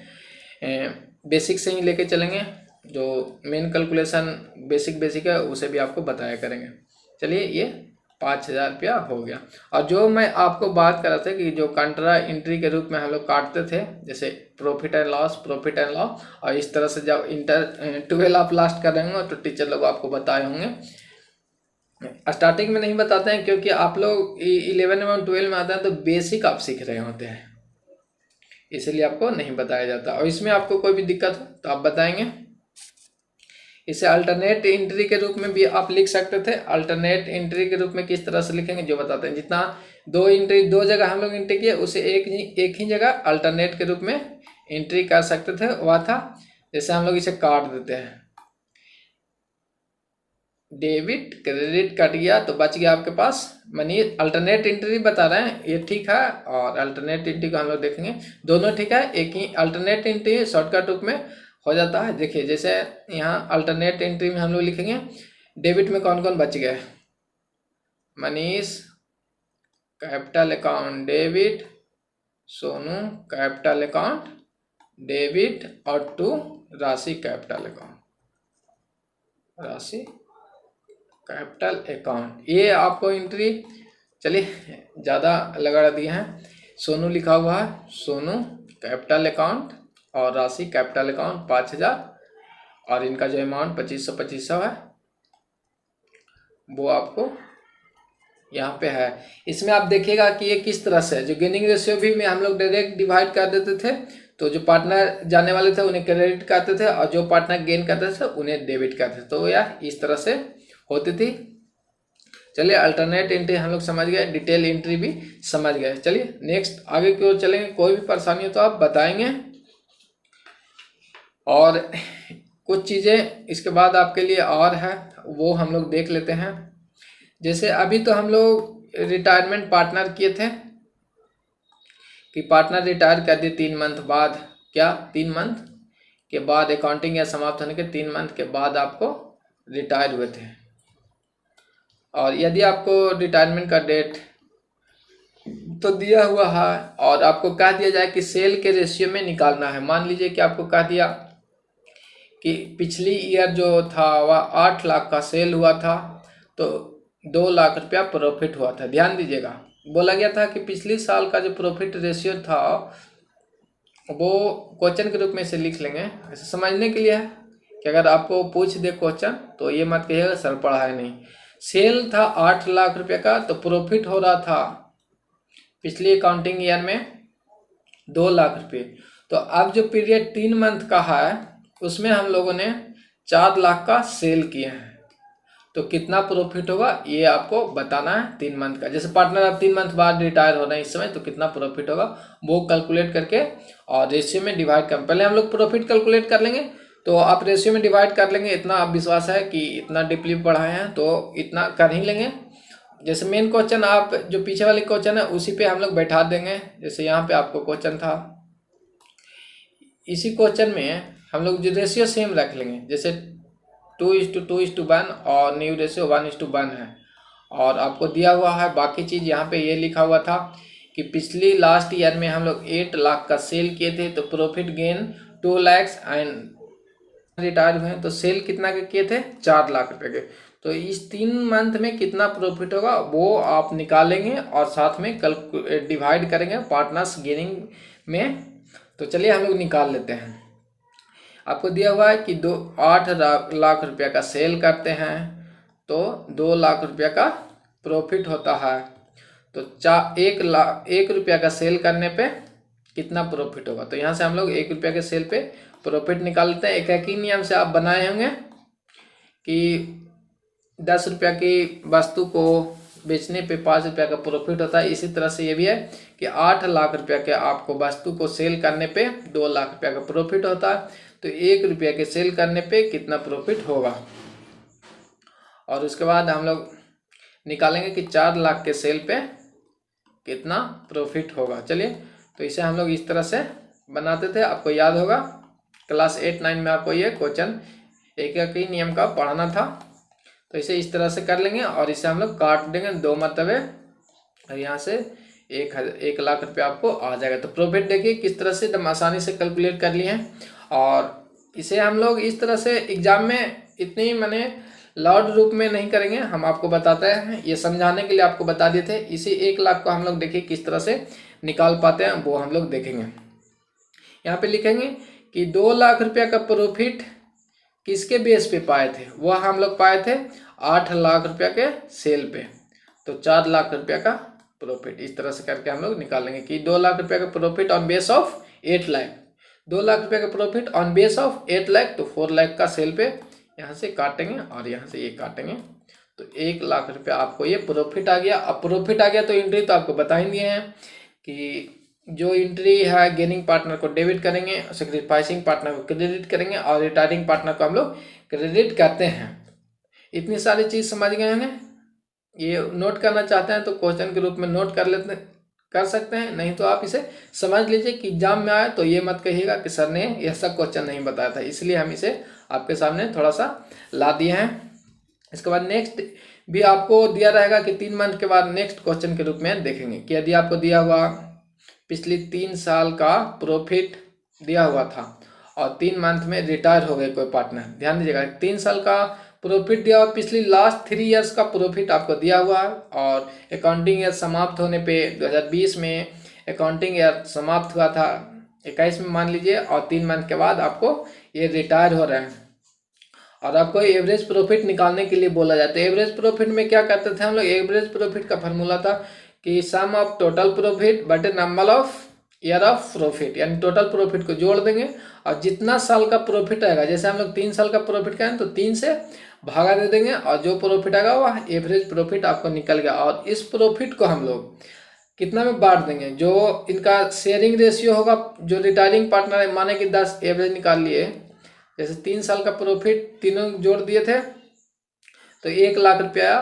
बेसिक से ही लेके चलेंगे। जो मेन कैलकुलेशन बेसिक है उसे भी आपको बताया करेंगे। चलिए ये 5000 रुपया हो गया। और जो मैं आपको बात कर रहा था कि जो कंट्रा एंट्री के रूप में हम लोग काटते थे, जैसे प्रॉफिट एंड लॉस, और इस तरह से जब 12 आप लास्ट कर रहे होंगे तो टीचर लोग आपको बताए होंगे। स्टार्टिंग में नहीं बताते हैं क्योंकि आप लोग 11 और 12 में आते हैं तो बेसिक आप सीख रहे होते हैं, इसलिए आपको नहीं बताया जाता। और इसमें आपको कोई भी दिक्कत हो तो आप बताएंगे। इसे अल्टरनेट एंट्री के रूप में भी आप लिख सकते थे। अल्टरनेट एंट्री के रूप में किस तरह से लिखेंगे जो बताते हैं। जितना दो जगह हम लोग एंट्री किए उसे एक ही जगह अल्टरनेट के रूप में एंट्री कर सकते थे। वह था जैसे हम लोग इसे काट देते हैं, डेबिट क्रेडिट कट गया तो बच गया आपके पास मनी। अल्टरनेट एंट्री बता रहे हैं, ये ठीक है। और अल्टरनेट एंट्री को हम लोग देखेंगे, दोनों ठीक है। एक ही अल्टरनेट एंट्री शॉर्टकट रूप में हो जाता है। देखिए जैसे यहाँ अल्टरनेट एंट्री में हम लोग लिखेंगे डेबिट में कौन कौन बच गए? Manish capital account debit, Sonu capital account debit, और to Rashi capital account, Rashi capital account. ये आपको एंट्री, चलिए ज़्यादा लगा दिए हैं। सोनू लिखा हुआ है, सोनू कैपिटल अकाउंट और राशि कैपिटल अकाउंट 5000, और इनका जो अमाउंट 2500 है वो आपको यहाँ पे है। इसमें आप देखिएगा कि ये किस तरह से, जो गेनिंग रेशियो भी में हम लोग डायरेक्ट डिवाइड कर देते थे, तो जो पार्टनर जाने वाले थे उन्हें क्रेडिट करते थे और जो पार्टनर गेन करते थे उन्हें डेबिट करते थे। तो यार इस तरह से होती थी। चलिए अल्टरनेट एंट्री हम लोग समझ गए, डिटेल एंट्री भी समझ गए। चलिए नेक्स्ट आगे की ओर चलेंगे। कोई भी परेशानी हो तो आप बताएंगे, और कुछ चीज़ें इसके बाद आपके लिए और है वो हम लोग देख लेते हैं। जैसे अभी तो हम लोग रिटायरमेंट पार्टनर किए थे कि पार्टनर रिटायर कर दिए 3 मंथ बाद, क्या 3 मंथ के बाद, अकाउंटिंग ईयर समाप्त होने के 3 मंथ के बाद आपको रिटायर हुए थे। और यदि आपको रिटायरमेंट का डेट तो दिया हुआ है और आपको कह दिया जाए कि सेल के रेशियो में निकालना है। मान लीजिए कि आपको कह दिया कि पिछली ईयर जो था वह 8 लाख का सेल हुआ था, तो 2 लाख रुपया प्रॉफिट हुआ था। ध्यान दीजिएगा, बोला गया था कि पिछली साल का जो प्रॉफिट रेशियो था वो क्वेश्चन के रूप में से लिख लेंगे, ऐसे समझने के लिए है कि अगर आपको पूछ दे क्वेश्चन तो ये मत कहिएगा सर पढ़ा है नहीं। सेल था 8 लाख रुपये का, तो प्रॉफिट हो रहा था पिछली अकाउंटिंग ईयर में 2 लाख रुपये। तो अब जो पीरियड 3 मंथ का है उसमें हम लोगों ने 4 लाख का सेल किए हैं, तो कितना प्रॉफिट होगा ये आपको बताना है 3 मंथ का। जैसे पार्टनर अब 3 मंथ बाद रिटायर हो रहे हैं इस समय, तो कितना प्रॉफिट होगा वो कैलकुलेट करके और रेशियो में डिवाइड कर, पहले हम लोग प्रॉफिट कैलकुलेट कर लेंगे, तो आप रेशियो में डिवाइड कर लेंगे। इतना आप विश्वास है कि इतना डीपली पढ़ाए हैं तो इतना कर ही लेंगे। जैसे मेन क्वेश्चन आप जो पीछे वाले क्वेश्चन है उसी पे हम लोग बैठा देंगे। जैसे यहाँ पे आपको क्वेश्चन था, इसी क्वेश्चन में हम लोग जो रेशियो सेम रख लेंगे, जैसे 2:2:1 और न्यू रेशियो 1:1 है। और आपको दिया हुआ है बाकी चीज़, यहाँ पे ये लिखा हुआ था कि पिछली लास्ट ईयर में हम लोग 8 लाख का सेल किए थे, तो profit gain 2 lakh and retire हुए तो सेल कितना के किए थे 4 लाख रुपए के। तो इस 3 मंथ में कितना प्रॉफिट होगा वो आप निकालेंगे और साथ में कल डिवाइड करेंगे पार्टनर्स गेनिंग में। तो चलिए हम लोग निकाल लेते हैं। आपको दिया हुआ है कि 8 लाख रुपया का सेल करते हैं तो 2 लाख रुपया का प्रॉफिट होता है। तो 1 रुपया का सेल करने पे कितना प्रॉफिट होगा, तो यहाँ से हम लोग 1 रुपया के सेल पे प्रॉफिट निकाल लेते हैं। एक ही नियम से आप बनाए होंगे कि 10 रुपया की वस्तु को बेचने पे 5 रुपया का प्रॉफिट होता है, इसी तरह से ये भी है कि 8 लाख रुपया के आपको वस्तु को सेल करने पे 2 लाख रुपया का प्रॉफिट होता है, तो 1 रुपया के सेल करने पे कितना प्रॉफिट होगा। और उसके बाद हम लोग निकालेंगे कि 4 लाख के सेल पे कितना प्रॉफिट होगा। चलिए, तो इसे हम लोग इस तरह से बनाते थे, आपको याद होगा क्लास 8-9 में आपको ये क्वेश्चन एक ही नियम का पढ़ाना था। तो इसे इस तरह से कर लेंगे और इसे हम लोग काट देंगे 2 मरतबे और यहाँ से 1 लाख रुपया आपको आ जाएगा। तो प्रॉफिट देखिए किस तरह से एकदम आसानी से कैलकुलेट कर लिए हैं। और इसे हम लोग इस तरह से एग्जाम में इतनी मैंने लाउड रूप में नहीं करेंगे, हम आपको बताते हैं, ये समझाने के लिए आपको बता दिए थे। इसी 1 लाख को हम लोग देखिए किस तरह से निकाल पाते हैं वो हम लोग देखेंगे। यहाँ पे लिखेंगे कि 2 लाख रुपया का प्रॉफिट किसके बेस पे पाए थे, वह हम लोग पाए थे 8 लाख रुपया के सेल पे, तो 4 लाख रुपया का प्रॉफिट। इस तरह से करके हम लोग निकालेंगे कि 2 लाख रुपया का profit on base of 8 lakh, 2 lakh रुपया का profit on base of 8 lakh, तो 4 लाख का सेल पे यहाँ से काटेंगे और यहाँ से ये काटेंगे, तो 1 लाख रुपया आपको ये प्रॉफिट आ गया। अब प्रॉफिट आ गया तो एंट्री तो आपको बता ही दिए हैं कि जो एंट्री है गेनिंग पार्टनर को डेबिट करेंगे, सैक्रिफाइसिंग पार्टनर को क्रेडिट करेंगे और रिटायरिंग पार्टनर को हम लोग क्रेडिट करते हैं। इतनी सारी चीज़ समझ गए हैं। ये नोट करना चाहते हैं तो क्वेश्चन के रूप में नोट कर सकते हैं, नहीं तो आप इसे समझ लीजिए कि एग्जाम में आए तो ये मत कहिएगा कि सर ने ऐसा क्वेश्चन नहीं बताया था, इसलिए हम इसे आपके सामने थोड़ा सा ला दिए हैं। इसके बाद नेक्स्ट भी आपको दिया रहेगा कि 3 मंथ के बाद नेक्स्ट क्वेश्चन के रूप में देखेंगे कि यदि आपको दिया हुआ पिछली 3 साल का प्रॉफिट दिया हुआ था और 3 मंथ में रिटायर हो गए कोई पार्टनर, ध्यान दीजिएगा 3 साल का प्रॉफिट दिया हुआ, पिछली लास्ट 3 इयर्स का प्रॉफिट आपको दिया हुआ है और अकाउंटिंग ईयर समाप्त होने पे 2020 में अकाउंटिंग ईयर समाप्त हुआ था 21 में मान लीजिए, और 3 मंथ के बाद आपको ये रिटायर हो रहे हैं और आपको एवरेज प्रॉफिट निकालने के लिए बोला जाता है। एवरेज प्रॉफिट में क्या करते थे हम लोग, एवरेज प्रॉफिट का फॉर्मूला था कि सम ऑफ टोटल प्रॉफिट बटे number of year of profit, यानी टोटल प्रॉफिट को जोड़ देंगे और जितना साल का प्रॉफिट आएगा, जैसे हम लोग 3 साल का प्रॉफिट करें तो 3 से भागा दे देंगे और जो प्रॉफिट आएगा वह एवरेज प्रॉफिट आपको निकल गया। और इस प्रॉफिट को हम लोग कितना में बांट देंगे, जो इनका शेयरिंग रेशियो होगा, जो रिटायरिंग पार्टनर है माने कि 10 एवरेज निकाल लिए, जैसे 3 साल का प्रॉफिट तीनों जोड़ दिए थे तो 1 लाख रुपया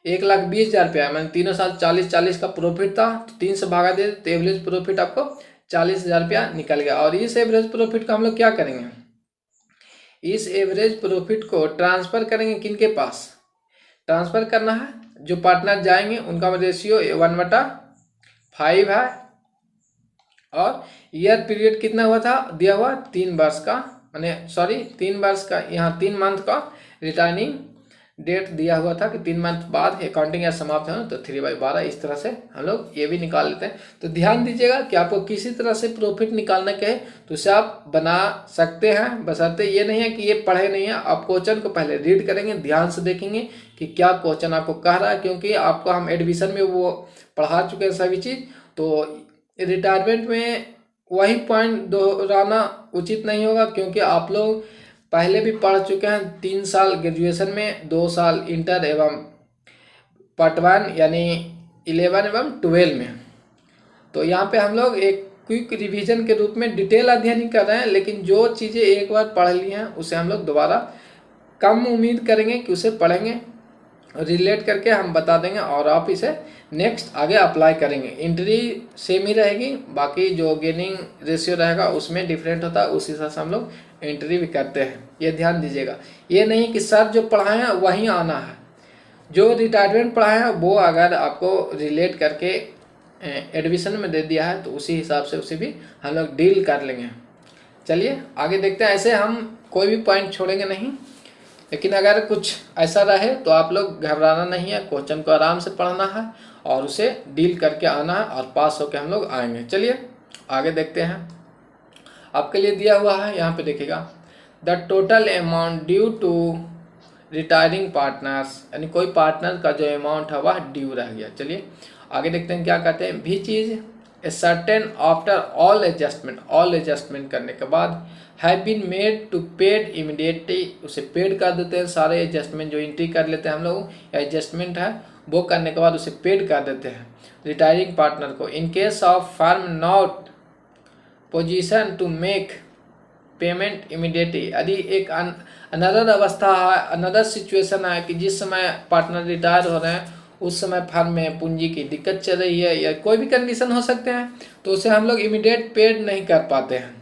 1,20,000 रुपया, मैंने तीनों साल 40-40 का प्रॉफिट था तो 3 से भागा दे तो एवरेज प्रॉफिट आपको 40,000 रुपया निकल गया। और इस एवरेज प्रॉफिट का हम लोग क्या करेंगे, इस एवरेज प्रॉफिट को ट्रांसफर करेंगे किनके पास, ट्रांसफर करना है जो पार्टनर जाएंगे उनका रेशियो 1/5 है। और ईयर पीरियड कितना हुआ था, दिया हुआ 3 वर्ष का, माने सॉरी 3 वर्ष का, यहाँ 3 मंथ का रिटर्निंग डेट दिया हुआ था कि 3 मंथ बाद अकाउंटिंग या समाप्त हो, तो 3/12 इस तरह से हम लोग ये भी निकाल लेते हैं। तो ध्यान दीजिएगा कि आपको किसी तरह से प्रॉफिट निकालना के है तो उसे आप बना सकते हैं, बशर्ते ये नहीं है कि ये पढ़े नहीं है। आप क्वेश्चन को पहले रीड करेंगे, ध्यान से देखेंगे कि क्या क्वेश्चन आपको कह रहा है, क्योंकि आपको हम एडमिशन में वो पढ़ा चुके हैं सभी चीज़। तो रिटायरमेंट में वही पॉइंट दोहराना उचित नहीं होगा, क्योंकि आप लोग पहले भी पढ़ चुके हैं। 3 साल ग्रेजुएशन में, 2 साल इंटर एवं पार्ट 1 यानी 11 एवं 12 में। तो यहाँ पे हम लोग एक क्विक रिवीजन के रूप में डिटेल अध्ययन नहीं कर रहे हैं, लेकिन जो चीज़ें एक बार पढ़ ली हैं उसे हम लोग दोबारा कम उम्मीद करेंगे कि उसे पढ़ेंगे, रिलेट करके हम बता देंगे और आप इसे नेक्स्ट आगे अप्लाई करेंगे। एंट्री सेम ही रहेगी, बाकी जो गेनिंग रेशियो रहेगा उसमें डिफरेंट होता है, उस हिसाब से हम लोग एंट्री भी करते हैं। ये ध्यान दीजिएगा, ये नहीं कि सर जो पढ़ाए हैं वहीं आना है। जो रिटायरमेंट पढ़ाए हैं वो अगर आपको रिलेट करके एडमिशन में दे दिया है तो उसी हिसाब से उसे भी हम लोग डील कर लेंगे। चलिए आगे देखते हैं। ऐसे हम कोई भी पॉइंट छोड़ेंगे नहीं, लेकिन अगर कुछ ऐसा रहे तो आप लोग घबराना नहीं है, क्वेश्चन को आराम से पढ़ना है और उसे डील करके आना है और पास होकर हम लोग आएंगे। चलिए आगे देखते हैं। आपके लिए दिया हुआ है, यहाँ पे देखिएगा, the total amount due to retiring partners, यानी कोई पार्टनर का जो अमाउंट है वह ड्यू रह गया। चलिए आगे देखते हैं क्या कहते हैं। Which is a certain after all adjustment करने के बाद have been made to paid immediately, उसे पेड कर देते हैं। सारे एडजस्टमेंट जो एंट्री कर लेते हैं हम लोग या एडजस्टमेंट है वो करने के बाद उसे पेड कर देते हैं रिटायरिंग पार्टनर को। In case of firm not position to make payment immediately, यदि एक अनदर अवस्था है, अनदर सिचुएशन है कि जिस समय पार्टनर रिटायर हो रहे हैं उस समय फर्म में पूंजी की दिक्कत चल रही है या कोई भी कंडीशन हो सकते हैं, तो उसे हम लोग इमीडिएट पेड नहीं कर पाते हैं।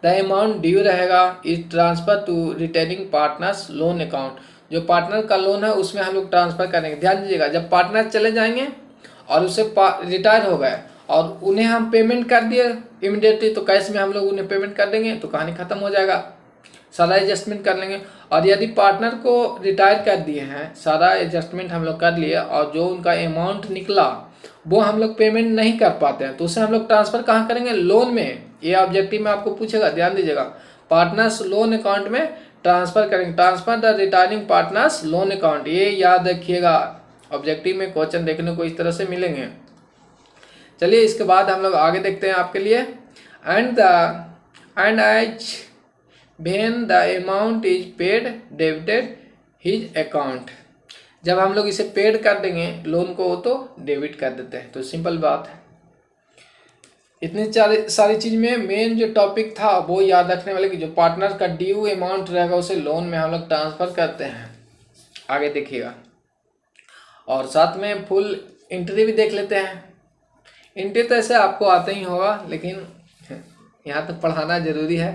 द अमाउंट ड्यू रहेगा is transfer to retaining partners loan account, जो पार्टनर का लोन है उसमें हम लोग ट्रांसफर करेंगे। ध्यान दीजिएगा, जब पार्टनर चले जाएंगे और उसे रिटायर हो गए और उन्हें हम पेमेंट कर दिए इमीडिएटली, तो कैश में हम लोग उन्हें पेमेंट कर देंगे तो कहानी खत्म हो जाएगा, सारा एडजस्टमेंट कर लेंगे। और यदि पार्टनर को रिटायर कर दिए हैं, सारा एडजस्टमेंट हम लोग कर लिए और जो उनका अमाउंट निकला वो हम लोग पेमेंट नहीं कर पाते हैं, तो उसे हम लोग ट्रांसफर कहाँ करेंगे, लोन में। ये ऑब्जेक्टिव में आपको पूछेगा, ध्यान दीजिएगा, पार्टनर्स लोन अकाउंट में ट्रांसफर करेंगे। Transfer the retiring partners loan account, ये याद रखिएगा, ऑब्जेक्टिव में क्वेश्चन देखने को इस तरह से मिलेंगे। चलिए इसके बाद हम लोग आगे देखते हैं आपके लिए। And as when the amount is paid debited his account, जब हम लोग इसे पेड कर देंगे लोन को तो डेबिट कर देते हैं। तो सिंपल बात है। इतनी सारी चीज़ में मेन जो टॉपिक था वो याद रखने वाले कि जो पार्टनर का ड्यू अमाउंट रहेगा उसे लोन में हम लोग ट्रांसफ़र करते हैं। आगे देखिएगा और साथ में फुल एंट्री भी देख लेते हैं। एंट्री तो ऐसे आपको आता ही होगा, लेकिन यहाँ तो पढ़ाना ज़रूरी है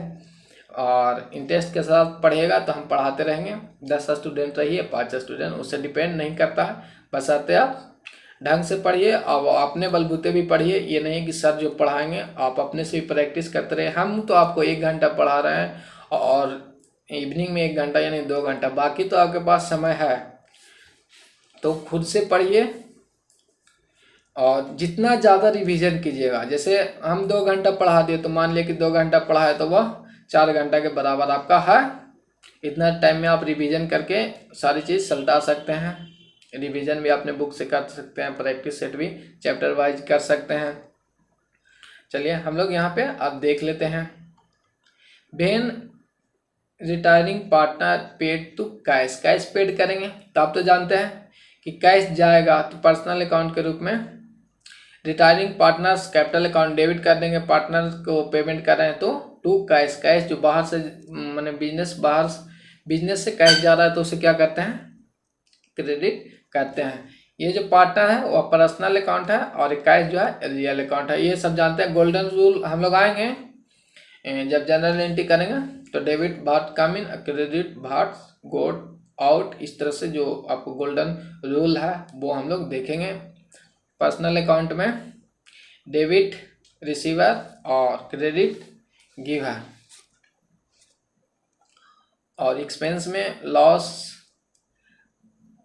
और इंटरेस्ट के साथ पढ़िएगा तो हम पढ़ाते रहेंगे। 10 स्टूडेंट रहिए, 5 स्टूडेंट, उससे डिपेंड नहीं करता है, बस आते आप ढंग से पढ़िए और अपने बलबूते भी पढ़िए। ये नहीं कि सर जो पढ़ाएंगे आप अपने से भी प्रैक्टिस करते रहे। हम तो आपको 1 घंटा पढ़ा रहे हैं और इवनिंग में 1 घंटा यानी 2 घंटा, बाकी तो आपके पास समय है, तो खुद से पढ़िए और जितना ज़्यादा रिवीजन कीजिएगा। जैसे हम 2 घंटा पढ़ा दिए तो मान लिया कि 2 घंटा पढ़ा है तो वह 4 घंटा के बराबर आपका है। इतना टाइम में आप रिवीजन करके सारी चीज़ सलटा सकते हैं। रिवीजन भी अपने बुक से कर सकते हैं, प्रैक्टिस सेट भी चैप्टर वाइज कर सकते हैं। चलिए हम लोग यहाँ पे अब देख लेते हैं। When retiring partner paid to cash, cash paid करेंगे तो आप तो जानते हैं कि कैश जाएगा तो पर्सनल अकाउंट के रूप में। Retiring partners capital account debit कर देंगे, पार्टनर को पेमेंट कर रहे हैं तो टू कैश, कैश जो बाहर से मैंने बिजनेस से कैश जा रहा है तो उसे क्या करते हैं, क्रेडिट करते हैं। ये जो पार्टनर है वो पर्सनल अकाउंट है और कैश जो है रियल अकाउंट है। ये सब जानते हैं। गोल्डन रूल हम लोग आएंगे जब जनरल एंट्री करेंगे तो डेबिट भाट कम इन, क्रेडिट भाट गोट आउट। इस तरह से जो आपको गोल्डन रूल है वो हम लोग देखेंगे। पर्सनल अकाउंट में डेबिट रिसीवर और क्रेडिट गिवर, और एक्सपेंस में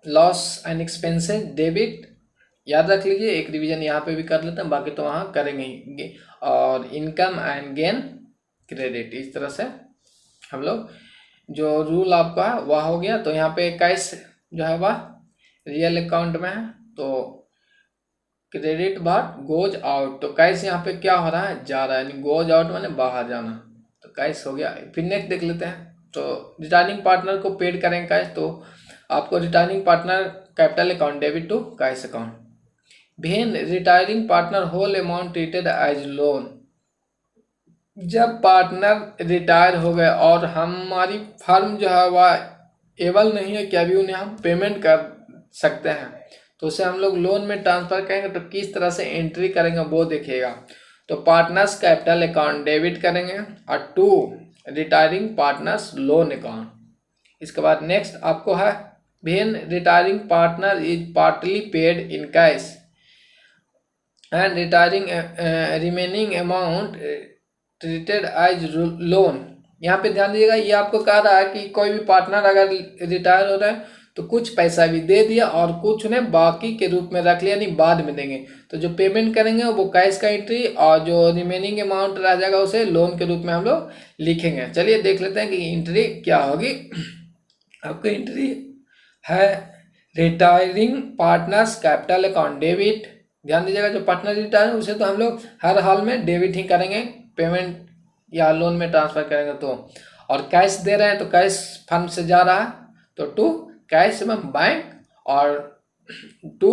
लॉस एंड एक्सपेंसेस डेबिट। याद रख लीजिए, एक रिवीजन यहाँ पे भी कर लेते हैं, बाकी तो वहाँ करेंगे ही। और इनकम एंड गेन क्रेडिट। इस तरह से हम लोग जो रूल आपका है वह हो गया। तो यहाँ पे कैश जो है वह रियल अकाउंट में है, तो क्रेडिट भाट गोज आउट, तो कैश यहाँ पे क्या हो रहा है, जा रहा है, यानी गोज आउट माने बाहर जाना, तो कैश हो गया। फिर नेक्स्ट देख लेते हैं। तो रिटायरिंग पार्टनर को पेड करेंगे कैश, तो आपको retiring partner capital account debit to cash account. When retiring partner whole amount treated as loan. जब पार्टनर रिटायर हो गए और हमारी फर्म जो है वह एबल नहीं है कि अभी उन्हें हम पेमेंट कर सकते हैं, तो उसे हम लोग लोन में ट्रांसफर करेंगे। तो किस तरह से एंट्री करेंगे वो देखिएगा। तो पार्टनर्स कैपिटल अकाउंट डेबिट करेंगे और to retiring partners loan account. इसके बाद नेक्स्ट आपको है when retiring partner is partly paid in cash and retiring remaining amount treated as loan. यहाँ पे ध्यान दीजिएगा, ये आपको कह रहा है कि कोई भी पार्टनर अगर रिटायर हो रहा है तो कुछ पैसा भी दे दिया और कुछ उन्हें बाकी के रूप में रख लिया, यानी बाद में देंगे। तो जो पेमेंट करेंगे वो कैश का एंट्री, और जो रिमेनिंग अमाउंट रह जाएगा उसे लोन के रूप में हम लोग लिखेंगे। चलिए देख लेते हैं कि एंट्री क्या होगी। आपकी एंट्री है retiring partners capital account debit. ध्यान दीजिएगा, जो पार्टनर रिटायर है उसे तो हम लोग हर हाल में डेबिट ही करेंगे, पेमेंट या लोन में ट्रांसफर करेंगे तो। और कैश दे रहे हैं तो कैश फर्म से जा रहा है, तो टू कैश में बैंक, और to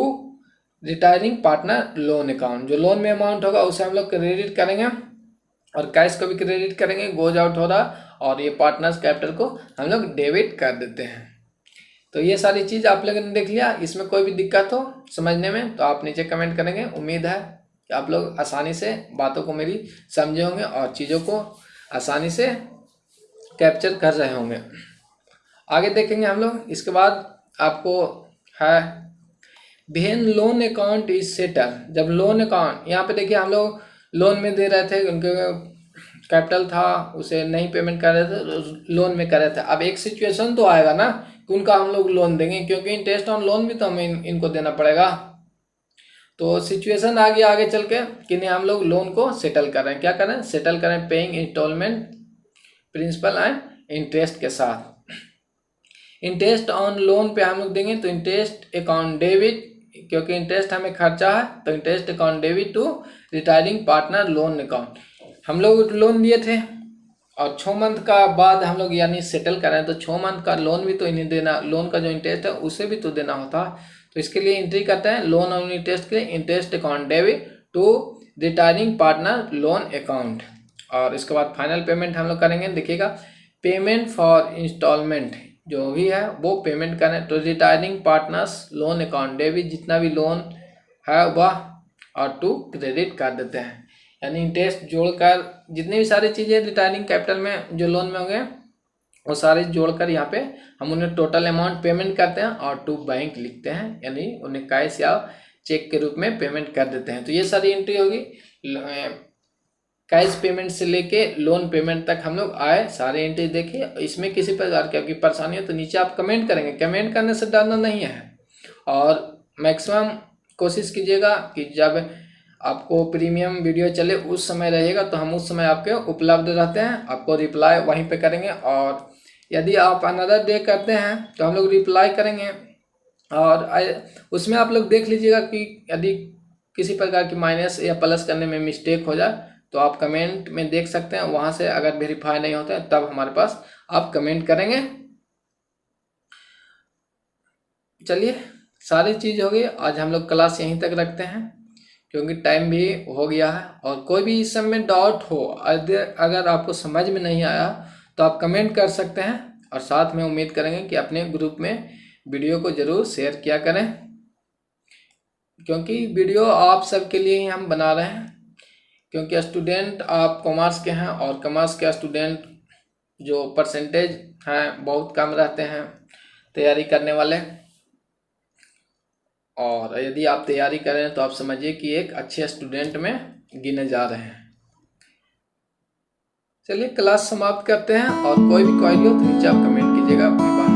retiring partner loan account. जो लोन में अमाउंट होगा उसे हम लोग क्रेडिट करेंगे और कैश को भी क्रेडिट करेंगे, गोज आउट हो रहा, और ये पार्टनर्स कैपिटल को हम लोग डेबिट कर देते हैं। तो ये सारी चीज़ आप लोगों ने देख लिया। इसमें कोई भी दिक्कत हो समझने में तो आप नीचे कमेंट करेंगे। उम्मीद है कि आप लोग आसानी से बातों को मेरी समझे होंगे और चीज़ों को आसानी से कैप्चर कर रहे होंगे। आगे देखेंगे हम लोग। इसके बाद आपको है when loan account is settle. जब लोन अकाउंट, यहाँ पे देखिए हम लोग लोन में दे रहे थे, उनके कैपिटल था उसे नहीं पेमेंट कर रहे थे, लोन में कर रहे थे। अब एक सिचुएशन तो आएगा ना कि उनका हम लोग लोन देंगे, क्योंकि इंटरेस्ट ऑन लोन भी तो हमें इनको देना पड़ेगा। तो सिचुएशन आ गया आगे चल के कि नहीं, हम लोग लोन को सेटल कर रहे हैं। क्या करें, सेटल करें paying instalment principal and interest के साथ। इंटरेस्ट ऑन लोन पे हम लोग देंगे तो इंटरेस्ट अकाउंट डेबिट, क्योंकि इंटरेस्ट हमें खर्चा है, तो interest account debit to retiring partner loan account. हम लोग लोन दिए थे और 6 मंथ का बाद हम लोग यानी सेटल कर रहे हैं, तो 6 मंथ का लोन भी तो इन्हें देना, लोन का जो इंटरेस्ट है उसे भी तो देना होता। तो इसके लिए एंट्री करते हैं लोन और इंटरेस्ट के लिए interest account debit to retiring partner loan account. और इसके बाद फाइनल पेमेंट हम लोग करेंगे। देखिएगा, पेमेंट फॉर इंस्टॉलमेंट जो भी है वो पेमेंट करें तो retiring partners loan account debit, जितना भी लोन है वह, और टू क्रेडिट कर देते हैं, यानी इंटरेस्ट जोड़कर जितनी भी सारी चीज़ें रिटायरिंग कैपिटल में जो लोन में हो गए वो सारे जोड़कर यहाँ पे हम उन्हें टोटल अमाउंट पेमेंट करते हैं और टू बैंक लिखते हैं, यानी उन्हें कैश या चेक के रूप में पेमेंट कर देते हैं। तो ये सारी एंट्री होगी। कैश पेमेंट से लेके लोन पेमेंट तक हम लोग आए, सारे एंट्री देखिए। इसमें किसी प्रकार की आपकी परेशानी हो तो नीचे आप कमेंट करेंगे, कमेंट करने से डरना नहीं है। और मैक्सिमम कोशिश कीजिएगा कि जब आपको प्रीमियम वीडियो चले उस समय रहेगा, तो हम उस समय आपके उपलब्ध रहते हैं, आपको रिप्लाई वहीं पे करेंगे। और यदि आप अनदर डे करते हैं तो हम लोग रिप्लाई करेंगे। और उसमें आप लोग देख लीजिएगा कि यदि किसी प्रकार की माइनस या प्लस करने में मिस्टेक हो जाए तो आप कमेंट में देख सकते हैं, वहाँ से अगर वेरीफाई नहीं होता है तब हमारे पास आप कमेंट करेंगे। चलिए, सारी चीज़ हो गई। आज हम लोग क्लास यहीं तक रखते हैं क्योंकि टाइम भी हो गया है। और कोई भी इस सब में डाउट हो, अगर आपको समझ में नहीं आया तो आप कमेंट कर सकते हैं। और साथ में उम्मीद करेंगे कि अपने ग्रुप में वीडियो को ज़रूर शेयर किया करें, क्योंकि वीडियो आप सबके लिए ही हम बना रहे हैं। क्योंकि स्टूडेंट आप कॉमर्स के हैं और कॉमर्स के स्टूडेंट जो परसेंटेज हैं बहुत कम रहते हैं तैयारी करने वाले, और यदि आप तैयारी करें तो आप समझिए कि एक अच्छे स्टूडेंट में गिने जा रहे हैं। चलिए क्लास समाप्त करते हैं, और कोई भी क्वेरी हो तो नीचे आप कमेंट कीजिएगा। अपनी बात